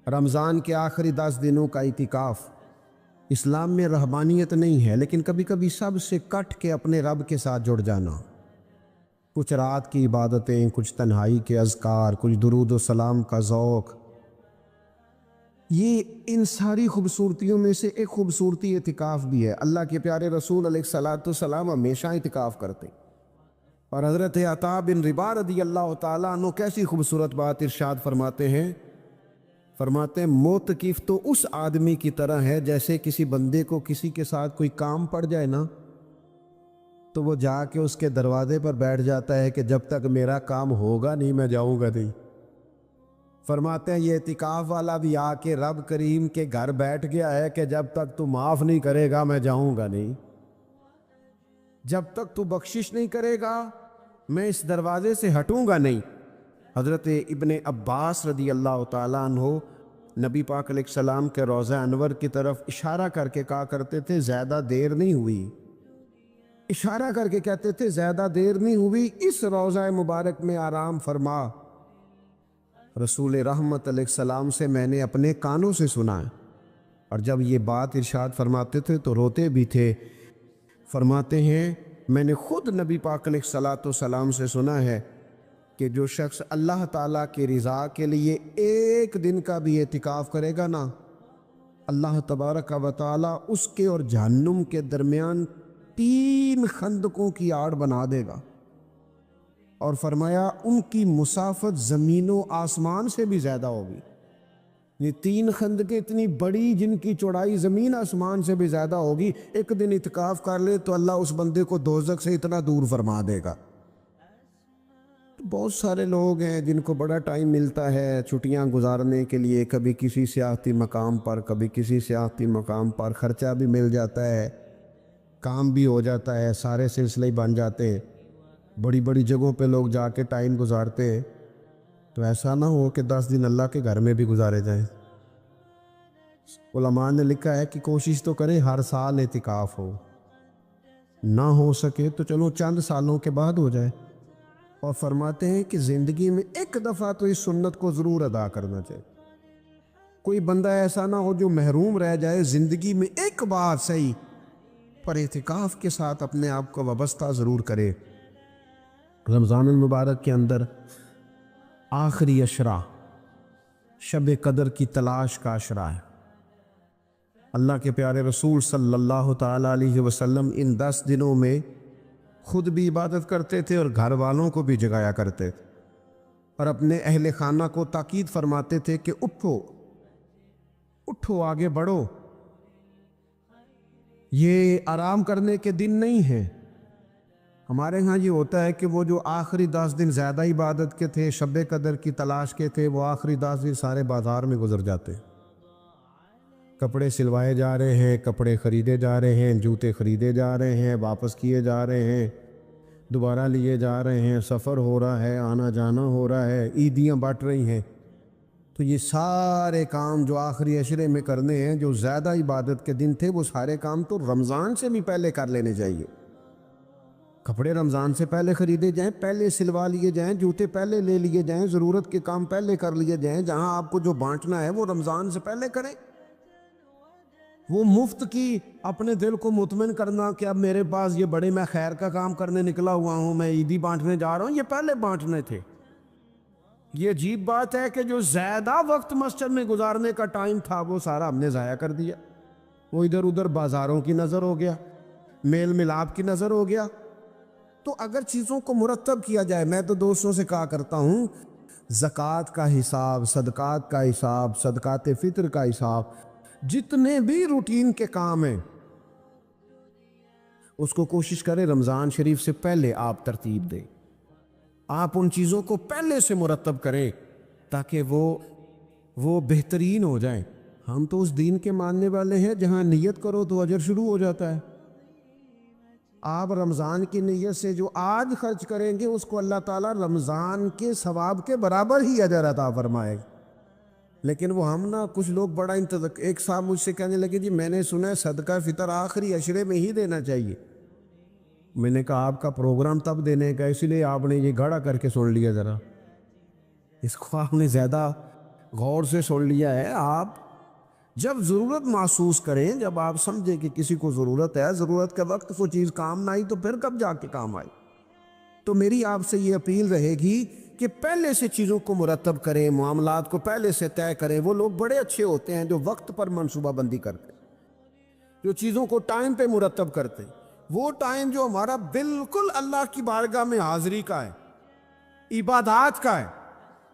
رمضان کے آخری 10 دنوں کا اعتکاف اسلام میں رہبانیت نہیں ہے، لیکن کبھی کبھی سب سے کٹ کے اپنے رب کے ساتھ جڑ جانا۔ کچھ رات کی عبادتیں، کچھ تنہائی کے اذکار، کچھ درود و سلام کا ذوق، یہ ان ساری خوبصورتیوں میں سے ایک خوبصورتی اعتکاف بھی ہے۔ اللہ کے پیارے رسول علیہ الصلوۃ والسلام ہمیشہ اعتکاف کرتے، اور حضرت عطا بن رباح رضی اللہ تعالیٰ عنہ کیسی خوبصورت بات ارشاد فرماتے ہیں، معتکف تو اس آدمی کی طرح ہے جیسے کسی بندے کو کسی کے ساتھ کوئی کام پڑ جائے نا، تو وہ جا کے اس کے دروازے پر بیٹھ جاتا ہے کہ جب تک میرا کام ہوگا نہیں میں جاؤں گا نہیں۔ فرماتے ہیں یہ اعتکاف والا بھی آ کے رب کریم کے گھر بیٹھ گیا ہے کہ جب تک تو معاف نہیں کرے گا میں جاؤں گا نہیں، جب تک تو بخشش نہیں کرے گا میں اس دروازے سے ہٹوں گا نہیں۔ حضرت ابن عباس رضی اللہ تعالیٰ عنہ نبی پاک علیہ السلام کے روضہ انور کی طرف اشارہ کر کے کہا کرتے تھے زیادہ دیر نہیں ہوئی، اشارہ کر کے کہتے تھے زیادہ دیر نہیں ہوئی، اس روضہ مبارک میں آرام فرما۔ رسول رحمت علیہ السلام سے میں نے اپنے کانوں سے سنا ہے، اور جب یہ بات ارشاد فرماتے تھے تو روتے بھی تھے۔ فرماتے ہیں میں نے خود نبی پاک علیہ الصلوۃ والسلام سے سنا ہے کہ جو شخص اللہ تعالیٰ کی رضا کے لیے ایک دن کا بھی اعتکاف کرے گا نا، اللہ تبارک و تعالیٰ اس کے اور جہنم کے درمیان 3 خندقوں کی آڑ بنا دے گا، اور فرمایا ان کی مسافت زمین و آسمان سے بھی زیادہ ہوگی۔ یہ 3 خندقیں اتنی بڑی جن کی چوڑائی زمین آسمان سے بھی زیادہ ہوگی، ایک دن اعتکاف کر لے تو اللہ اس بندے کو دوزخ سے اتنا دور فرما دے گا۔ بہت سارے لوگ ہیں جن کو بڑا ٹائم ملتا ہے چھٹیاں گزارنے کے لیے، کبھی کسی سیاحتی مقام پر، کبھی کسی سیاحتی مقام پر، خرچہ بھی مل جاتا ہے، کام بھی ہو جاتا ہے، سارے سلسلے ہی بن جاتے ہیں، بڑی بڑی جگہوں پہ لوگ جا کے ٹائم گزارتے ہیں، تو ایسا نہ ہو کہ 10 دن اللہ کے گھر میں بھی گزارے جائیں۔ علماء نے لکھا ہے کہ کوشش تو کریں ہر سال اعتکاف ہو، نہ ہو سکے تو چلو چند سالوں کے بعد ہو جائے، اور فرماتے ہیں کہ زندگی میں ایک دفعہ تو اس سنت کو ضرور ادا کرنا چاہیے۔ کوئی بندہ ایسا نہ ہو جو محروم رہ جائے، زندگی میں ایک بار صحیح پر اعتکاف کے ساتھ اپنے آپ کو وابستہ ضرور کرے۔ رمضان المبارک کے اندر آخری عشرہ شب قدر کی تلاش کا عشرہ ہے۔ اللہ کے پیارے رسول صلی اللہ تعالیٰ علیہ وسلم ان 10 دنوں میں خود بھی عبادت کرتے تھے اور گھر والوں کو بھی جگایا کرتے تھے، اور اپنے اہل خانہ کو تاکید فرماتے تھے کہ اٹھو اٹھو، آگے بڑھو، یہ آرام کرنے کے دن نہیں ہیں۔ ہمارے ہاں یہ ہوتا ہے کہ وہ جو آخری 10 دن زیادہ عبادت کے تھے، شب قدر کی تلاش کے تھے، وہ آخری 10 دن سارے بازار میں گزر جاتے، کپڑے سلوائے جا رہے ہیں، کپڑے خریدے جا رہے ہیں، جوتے خریدے جا رہے ہیں، واپس کیے جا رہے ہیں، دوبارہ لیے جا رہے ہیں، سفر ہو رہا ہے، آنا جانا ہو رہا ہے، عیدیاں بٹ رہی ہیں۔ تو یہ سارے کام جو آخری عشرے میں کرنے ہیں، جو زیادہ عبادت کے دن تھے، وہ سارے کام تو رمضان سے بھی پہلے کر لینے چاہیے۔ کپڑے رمضان سے پہلے خریدے جائیں، پہلے سلوا لیے جائیں، جوتے پہلے لے لیے جائیں، ضرورت کے کام پہلے کر لیے جائیں، جہاں آپ کو جو بانٹنا ہے وہ رمضان سے پہلے کریں۔ وہ مفت کی اپنے دل کو مطمئن کرنا کہ اب میرے پاس یہ بڑے میں خیر کا کام کرنے نکلا ہوا ہوں، میں عیدی بانٹنے جا رہا ہوں، یہ پہلے بانٹنے تھے۔ یہ عجیب بات ہے کہ جو زیادہ وقت مسجد میں گزارنے کا ٹائم تھا وہ سارا ہم نے ضائع کر دیا، وہ ادھر ادھر بازاروں کی نظر ہو گیا، میل ملاپ کی نظر ہو گیا۔ تو اگر چیزوں کو مرتب کیا جائے، میں تو دوستوں سے کہا کرتا ہوں زکوٰۃ کا حساب، صدقات کا حساب، صدقات فطر کا حساب، جتنے بھی روٹین کے کام ہیں اس کو کوشش کریں رمضان شریف سے پہلے آپ ترتیب دیں، آپ ان چیزوں کو پہلے سے مرتب کریں تاکہ وہ بہترین ہو جائیں۔ ہم تو اس دین کے ماننے والے ہیں جہاں نیت کرو تو اجر شروع ہو جاتا ہے۔ آپ رمضان کی نیت سے جو آج خرچ کریں گے اس کو اللہ تعالیٰ رمضان کے ثواب کے برابر ہی اجر عطا فرمائے گا۔ لیکن وہ ہم نا کچھ لوگ بڑا ایک صاحب مجھ سے کہنے لگے جی میں نے سنا ہے صدقہ فطر آخری عشرے میں ہی دینا چاہیے۔ میں نے کہا آپ کا پروگرام تب دینے کا، اسی لیے آپ نے یہ گھڑا کر کے سن لیا، ذرا اس کو آپ نے زیادہ غور سے سن لیا ہے آپ؟ جب ضرورت محسوس کریں، جب آپ سمجھیں کہ کسی کو ضرورت ہے، ضرورت کے وقت وہ چیز کام نہ آئی تو پھر کب جا کے کام آئی؟ تو میری آپ سے یہ اپیل رہے گی کہ پہلے سے چیزوں کو مرتب کریں، معاملات کو پہلے سے طے کریں۔ وہ لوگ بڑے اچھے ہوتے ہیں جو وقت پر منصوبہ بندی کرتے ہیں، جو چیزوں کو ٹائم پہ مرتب کرتے ہیں۔ وہ ٹائم جو ہمارا بالکل اللہ کی بارگاہ میں حاضری کا ہے، عبادات کا ہے،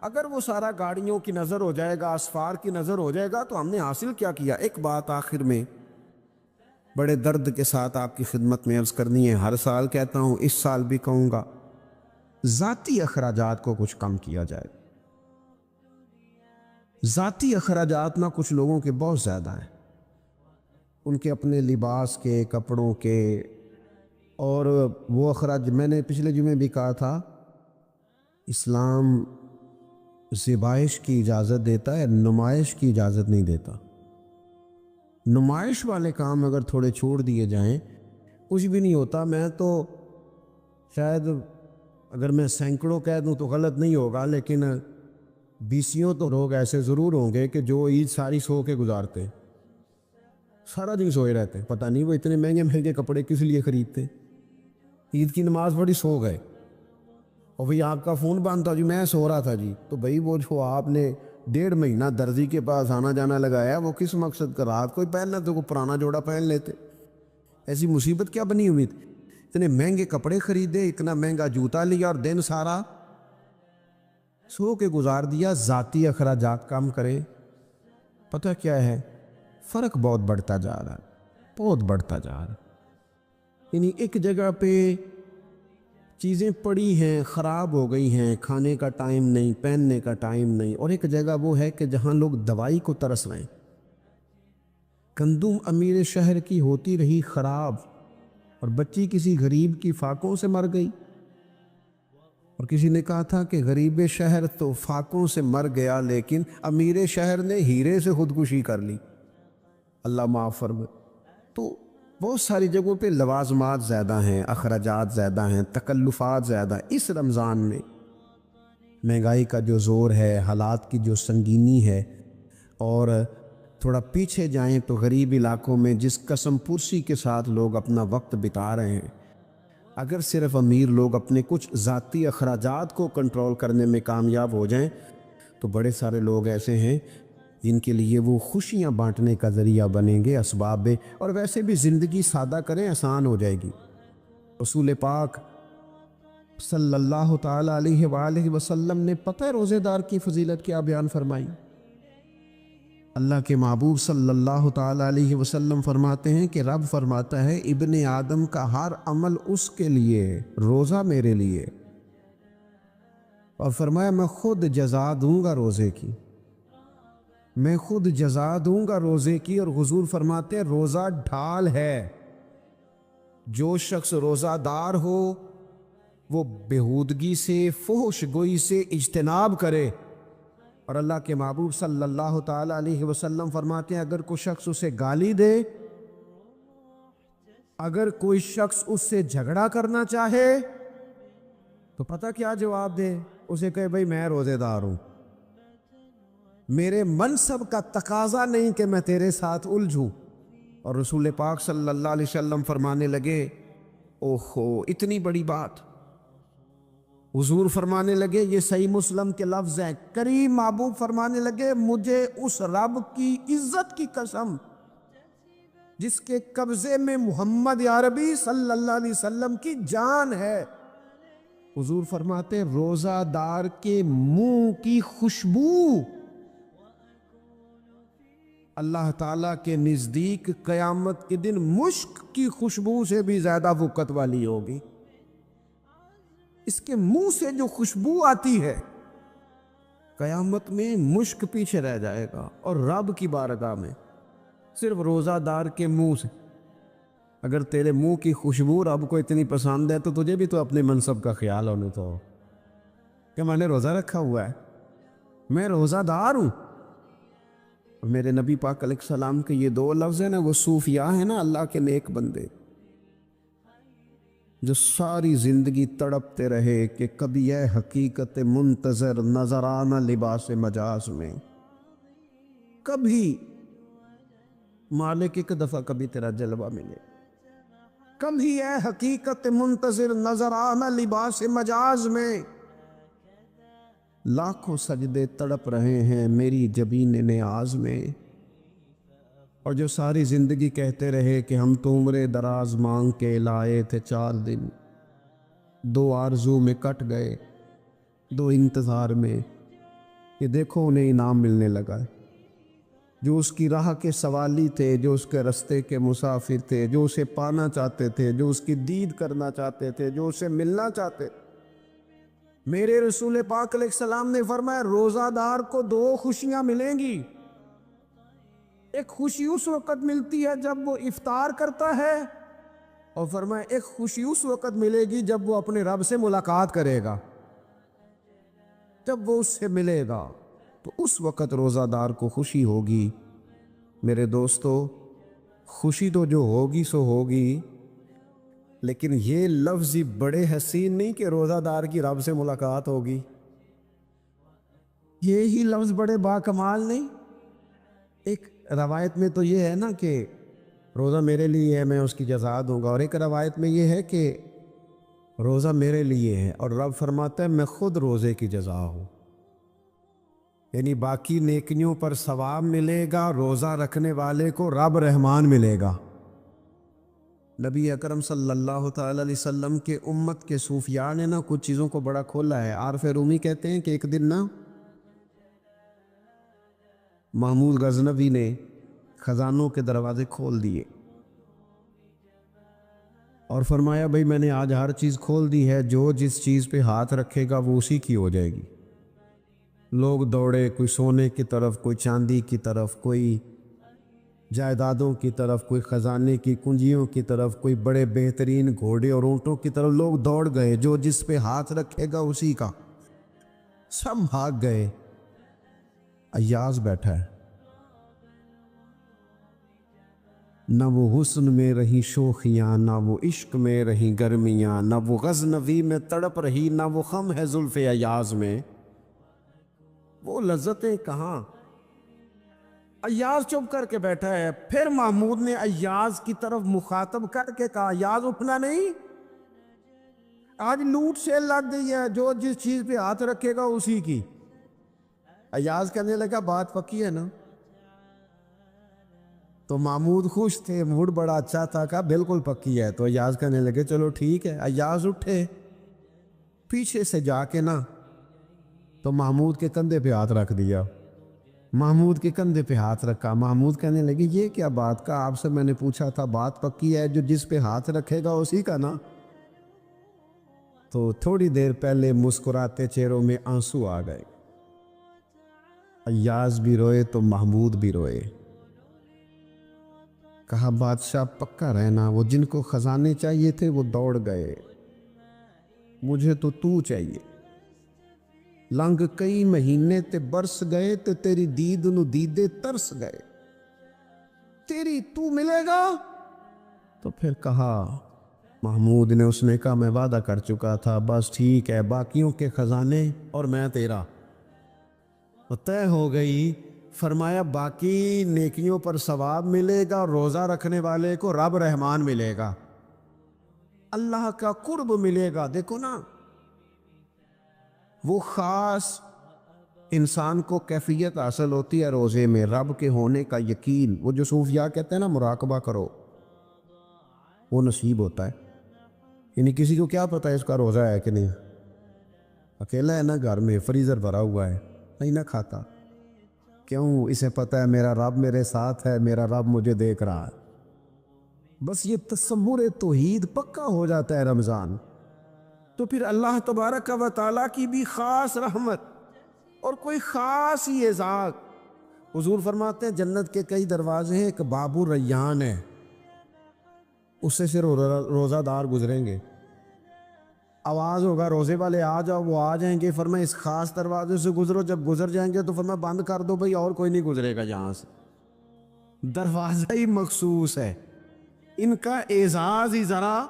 اگر وہ سارا گاڑیوں کی نظر ہو جائے گا، اسفار کی نظر ہو جائے گا تو ہم نے حاصل کیا کیا؟ ایک بات آخر میں بڑے درد کے ساتھ آپ کی خدمت میں عرض کرنی ہے، ہر سال کہتا ہوں، اس سال بھی کہوں گا، ذاتی اخراجات کو کچھ کم کیا جائے۔ ذاتی اخراجات نہ کچھ لوگوں کے بہت زیادہ ہیں، ان کے اپنے لباس کے، کپڑوں کے، اور وہ اخراج میں نے پچھلے جمعے بھی کہا تھا، اسلام ذبائش کی اجازت دیتا ہے، نمائش کی اجازت نہیں دیتا۔ نمائش والے کام اگر تھوڑے چھوڑ دیے جائیں، کچھ بھی نہیں ہوتا۔ میں تو شاید اگر میں سینکڑوں کہہ دوں تو غلط نہیں ہوگا، لیکن بیسیوں تو لوگ ایسے ضرور ہوں گے کہ جو عید ساری سو کے گزارتے، سارا دن سوئے رہتے، پتہ نہیں وہ اتنے مہنگے مہنگے کپڑے کس لیے خریدتے، عید کی نماز پڑھی سو گئے، اور بھئی آپ کا فون بند تھا جی میں سو رہا تھا جی، تو بھئی وہ جو آپ نے 1.5 مہینہ درزی کے پاس آنا جانا لگایا، وہ کس مقصد کا؟ رات کوئی پہننا تو کوئی پرانا جوڑا پہن لیتے۔ ایسی مصیبت کیا بنی ہوئی تھی؟ اتنے مہنگے کپڑے خریدے، اتنا مہنگا جوتا لیا، اور دن سارا سو کے گزار دیا۔ ذاتی اخراجات کم کرے۔ پتہ کیا ہے، فرق بہت بڑھتا جا رہا ہے، بہت بڑھتا جا رہا ہے۔ یعنی ایک جگہ پہ چیزیں پڑی ہیں، خراب ہو گئی ہیں، کھانے کا ٹائم نہیں، پہننے کا ٹائم نہیں، اور ایک جگہ وہ ہے کہ جہاں لوگ دوائی کو ترس رہے ہیں۔ گندم امیر شہر کی ہوتی رہی خراب، اور بچی کسی غریب کی فاقوں سے مر گئی، اور کسی نے کہا تھا کہ غریب شہر تو فاقوں سے مر گیا، لیکن امیر شہر نے ہیرے سے خودکشی کر لی، اللہ معاف فرمائے۔ تو بہت ساری جگہوں پہ لوازمات زیادہ ہیں، اخراجات زیادہ ہیں، تکلفات زیادہ ہیں۔ اس رمضان میں مہنگائی کا جو زور ہے، حالات کی جو سنگینی ہے، اور تھوڑا پیچھے جائیں تو غریب علاقوں میں جس قسم پرسی کے ساتھ لوگ اپنا وقت بتا رہے ہیں، اگر صرف امیر لوگ اپنے کچھ ذاتی اخراجات کو کنٹرول کرنے میں کامیاب ہو جائیں تو بڑے سارے لوگ ایسے ہیں جن کے لیے وہ خوشیاں بانٹنے کا ذریعہ بنیں گے، اسباب۔ اور ویسے بھی زندگی سادہ کریں، آسان ہو جائے گی۔ رسول پاک صلی اللہ تعالی علیہ وآلہ وسلم نے پتہ ہے روزے دار کی فضیلت کیا بیان فرمائی؟ اللہ کے محبوب صلی اللہ تعالی علیہ وسلم فرماتے ہیں کہ رب فرماتا ہے، ابن آدم کا ہر عمل اس کے لیے، روزہ میرے لیے، اور فرمایا میں خود جزا دوں گا روزے کی، میں خود جزا دوں گا روزے کی۔ اور حضور فرماتے ہیں روزہ ڈھال ہے، جو شخص روزہ دار ہو وہ بےہودگی سے، فحش گوئی سے اجتناب کرے۔ اور اللہ کے محبوب صلی اللہ تعالی علیہ وسلم فرماتے ہیں اگر کوئی شخص اسے گالی دے، اگر کوئی شخص اس سے جھگڑا کرنا چاہے تو پتہ کیا جواب دے؟ اسے کہے بھئی میں روزے دار ہوں، میرے منصب کا تقاضا نہیں کہ میں تیرے ساتھ الجھوں۔ اور رسول پاک صلی اللہ علیہ وسلم فرمانے لگے، اوہو اتنی بڑی بات! حضور فرمانے لگے، یہ صحیح مسلم کے لفظ ہیں، کریم محبوب فرمانے لگے مجھے اس رب کی عزت کی قسم جس کے قبضے میں محمد عربی صلی اللہ علیہ وسلم کی جان ہے، حضور فرماتے روزہ دار کے منہ کی خوشبو اللہ تعالیٰ کے نزدیک قیامت کے دن مشک کی خوشبو سے بھی زیادہ وقت والی ہوگی۔ اس کے منہ سے جو خوشبو آتی ہے قیامت میں مشک پیچھے رہ جائے گا، اور رب کی بارگاہ میں صرف روزہ دار کے منہ سے، اگر تیرے منہ کی خوشبو رب کو اتنی پسند ہے تو تجھے بھی تو اپنے منصب کا خیال ہونے تو کہ میں نے روزہ رکھا ہوا ہے، میں روزہ دار ہوں۔ میرے نبی پاک علیہ السلام کے یہ 2 لفظ ہیں نا، وہ صوفیاء ہیں نا، اللہ کے نیک بندے جو ساری زندگی تڑپتے رہے کہ کبھی اے حقیقت منتظر نظر آنا لباس مجاز میں، کبھی مالک ایک دفعہ کبھی تیرا جلوہ ملے، کبھی اے حقیقت منتظر نظر آنا لباس مجاز میں، لاکھوں سجدے تڑپ رہے ہیں میری جبین نیاز میں، اور جو ساری زندگی کہتے رہے کہ ہم تو عمر دراز مانگ کے لائے تھے 4 دن، 2 آرزو میں کٹ گئے 2 انتظار میں، یہ دیکھو انہیں انعام ملنے لگا ہے۔ جو اس کی راہ کے سوالی تھے، جو اس کے رستے کے مسافر تھے، جو اسے پانا چاہتے تھے، جو اس کی دید کرنا چاہتے تھے، جو اسے ملنا چاہتے، میرے رسول پاک علیہ السلام نے فرمایا روزہ دار کو 2 خوشیاں ملیں گی۔ ایک خوشی اس وقت ملتی ہے جب وہ افطار کرتا ہے، اور فرمایا ایک خوشی اس وقت ملے گی جب وہ اپنے رب سے ملاقات کرے گا، جب وہ اس سے ملے گا تو اس وقت روزہ دار کو خوشی ہوگی۔ میرے دوستو، خوشی تو جو ہوگی سو ہوگی، لیکن یہ لفظ ہی بڑے حسین نہیں کہ روزہ دار کی رب سے ملاقات ہوگی، یہی لفظ بڑے باکمال نہیں؟ ایک روایت میں تو یہ ہے نا کہ روزہ میرے لیے ہے میں اس کی جزا دوں گا، اور ایک روایت میں یہ ہے کہ روزہ میرے لیے ہے اور رب فرماتا ہے میں خود روزے کی جزا ہوں، یعنی باقی نیکیوں پر ثواب ملے گا، روزہ رکھنے والے کو رب رحمان ملے گا۔ نبی اکرم صلی اللہ تعالی علیہ وسلم کے امت کے صوفیاء نے نا کچھ چیزوں کو بڑا کھولا ہے۔ عارف رومی کہتے ہیں کہ ایک دن نا محمود غزنوی نے خزانوں کے دروازے کھول دیے اور فرمایا بھئی میں نے آج ہر چیز کھول دی ہے، جو جس چیز پہ ہاتھ رکھے گا وہ اسی کی ہو جائے گی۔ لوگ دوڑے، کوئی سونے کی طرف، کوئی چاندی کی طرف، کوئی جائیدادوں کی طرف، کوئی خزانے کی کنجیوں کی طرف، کوئی بڑے بہترین گھوڑے اور اونٹوں کی طرف، لوگ دوڑ گئے، جو جس پہ ہاتھ رکھے گا اسی کا، سب بھاگ گئے۔ ایاز بیٹھا ہے، نہ وہ حسن میں رہی شوخیاں، نہ وہ عشق میں رہی گرمیاں، نہ وہ غزنوی میں تڑپ رہی، نہ وہ خم ہے زلف ایاز میں، وہ لذتیں کہاں۔ ایاز چپ کر کے بیٹھا ہے۔ پھر محمود نے ایاز کی طرف مخاطب کر کے کہا ایاز اٹھنا نہیں، آج لوٹ سے لگ گئی ہے، جو جس چیز پہ ہاتھ رکھے گا اسی کی۔ ایاز کہنے لگا بات پکی ہے نا؟ تو محمود خوش تھے، موڈ بڑا اچھا تھا، کہا بالکل پکی ہے۔ تو ایاز کہنے لگے چلو ٹھیک ہے۔ ایاز اٹھے، پیچھے سے جا کے نا تو محمود کے کندھے پہ ہاتھ رکھ دیا، محمود کے کندھے پہ ہاتھ رکھا۔ محمود کہنے لگے یہ کیا بات کا، آپ سے میں نے پوچھا تھا بات پکی ہے، جو جس پہ ہاتھ رکھے گا اسی کا نا۔ تو تھوڑی دیر پہلے مسکراتے چہروں میں آنسو آ گئے، ایاز بھی روئے تو محمود بھی روئے۔ کہا بادشاہ پکا رہنا، وہ جن کو خزانے چاہیے تھے وہ دوڑ گئے، مجھے تو چاہیے۔ لنگ کئی مہینے تے برس گئے تے تیری دید نو دیدے ترس گئے، تیری تو ملے گا۔ تو پھر کہا محمود نے، اس نے کہا میں وعدہ کر چکا تھا، بس ٹھیک ہے، باقیوں کے خزانے اور میں تیرا طے ہو گئی۔ فرمایا باقی نیکیوں پر ثواب ملے گا، روزہ رکھنے والے کو رب رحمان ملے گا، اللہ کا قرب ملے گا۔ دیکھو نا، وہ خاص انسان کو کیفیت حاصل ہوتی ہے روزے میں، رب کے ہونے کا یقین۔ وہ جو صوفیاء کہتے ہیں نا مراقبہ کرو، وہ نصیب ہوتا ہے۔ یعنی کسی کو کیا پتہ ہے اس کا روزہ ہے کہ نہیں، اکیلا ہے نا گھر میں، فریزر بھرا ہوا ہے، نہیں نہ کھاتا، کیوں؟ اسے پتہ ہے میرا رب میرے ساتھ ہے، میرا رب مجھے دیکھ رہا ہے۔ بس یہ تصور توحید پکا ہو جاتا ہے رمضان، تو پھر اللہ تبارک و تعالیٰ کی بھی خاص رحمت اور کوئی خاص ہی اعزاز۔ حضور فرماتے ہیں جنت کے کئی دروازے ہیں، ایک باب الریان ہے، اس سے صرف روزہ دار گزریں گے۔ آواز ہوگا روزے والے آ جاؤ، وہ آ جائیں گے، فرمایا اس خاص دروازے سے گزرو، جب گزر جائیں گے تو فرمایا بند کر دو بھئی، اور کوئی نہیں گزرے گا یہاں سے، دروازہ ہی مخصوص ہے، ان کا اعزاز ہی ذرا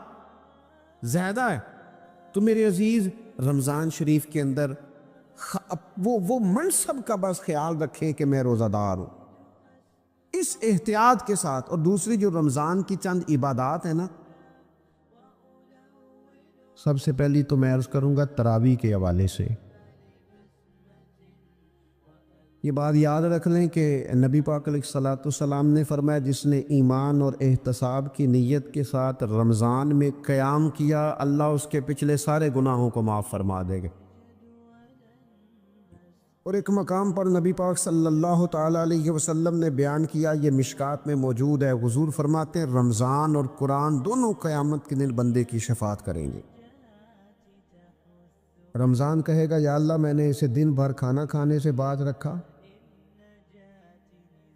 زیادہ ہے۔ تو میرے عزیز، رمضان شریف کے اندر وہ منصب کا بس خیال رکھیں کہ میں روزہ دار ہوں، اس احتیاط کے ساتھ. اور دوسری جو رمضان کی چند عبادات ہیں نا، سب سے پہلی تو میں عرض کروں گا تراویح کے حوالے سے. یہ بات یاد رکھ لیں کہ نبی پاک علیہ الصلوۃ والسلام نے فرمایا جس نے ایمان اور احتساب کی نیت کے ساتھ رمضان میں قیام کیا، اللہ اس کے پچھلے سارے گناہوں کو معاف فرما دے گا. اور ایک مقام پر نبی پاک صلی اللہ تعالیٰ علیہ وسلم نے بیان کیا، یہ مشکات میں موجود ہے، حضور فرماتے ہیں رمضان اور قرآن دونوں قیامت کے دن بندے کی شفاعت کریں گے. رمضان کہے گا یا اللہ میں نے اسے دن بھر کھانا کھانے سے باز رکھا،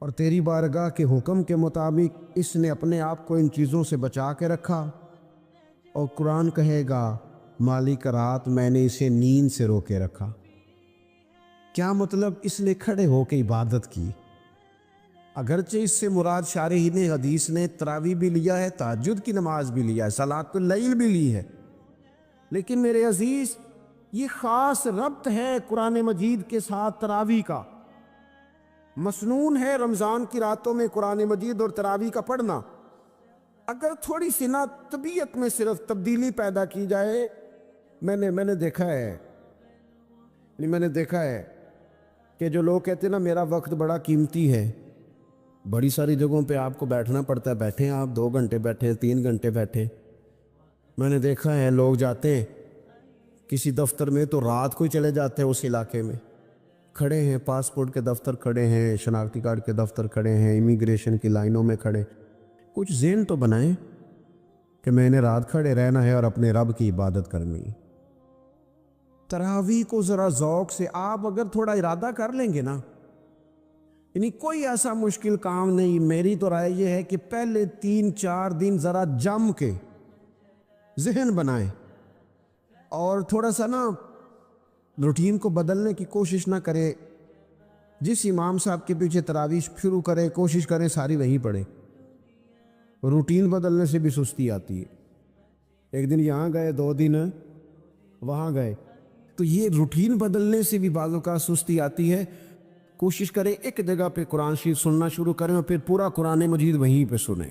اور تیری بارگاہ کے حکم کے مطابق اس نے اپنے آپ کو ان چیزوں سے بچا کے رکھا. اور قرآن کہے گا مالک رات میں نے اسے نیند سے روکے رکھا. کیا مطلب؟ اس نے کھڑے ہو کے عبادت کی. اگرچہ اس سے مراد شارحین حدیث نے تراویح بھی لیا ہے، تہجد کی نماز بھی لیا ہے، صلاۃ اللیل بھی لی ہے، لیکن میرے عزیز یہ خاص ربط ہے قرآن مجید کے ساتھ تراویح کا. مسنون ہے رمضان کی راتوں میں قرآن مجید اور تراویح کا پڑھنا. اگر تھوڑی سی نا طبیعت میں صرف تبدیلی پیدا کی جائے، میں نے دیکھا ہے کہ جو لوگ کہتے ہیں نا میرا وقت بڑا قیمتی ہے، بڑی ساری جگہوں پہ آپ کو بیٹھنا پڑتا ہے، بیٹھیں آپ 2 گھنٹے بیٹھے 3 گھنٹے بیٹھے. میں نے دیکھا ہے لوگ جاتے ہیں کسی دفتر میں تو رات کو ہی چلے جاتے ہیں، اس علاقے میں کھڑے ہیں، پاسپورٹ کے دفتر کھڑے ہیں، شناختی کارڈ کے دفتر کھڑے ہیں، امیگریشن کی لائنوں میں کھڑے. کچھ ذہن تو بنائیں کہ میں نے رات کھڑے رہنا ہے اور اپنے رب کی عبادت کرنی. تراویح کو ذرا ذوق سے آپ اگر تھوڑا ارادہ کر لیں گے نا، یعنی کوئی ایسا مشکل کام نہیں. میری تو رائے یہ ہے کہ پہلے 3-4 دن ذرا جم کے ذہن بنائیں اور تھوڑا سا نا روٹین کو بدلنے کی کوشش نہ کرے. جس امام صاحب کے پیچھے تراویح شروع کرے کوشش کریں ساری وہیں پڑھیں. روٹین بدلنے سے بھی سستی آتی ہے. ایک دن یہاں گئے 2 دن وہاں گئے، تو یہ روٹین بدلنے سے بھی بعض اوقات سستی آتی ہے. کوشش کریں ایک جگہ پہ قرآن شریف سننا شروع کریں اور پھر پورا قرآن مجید وہیں پہ سنیں.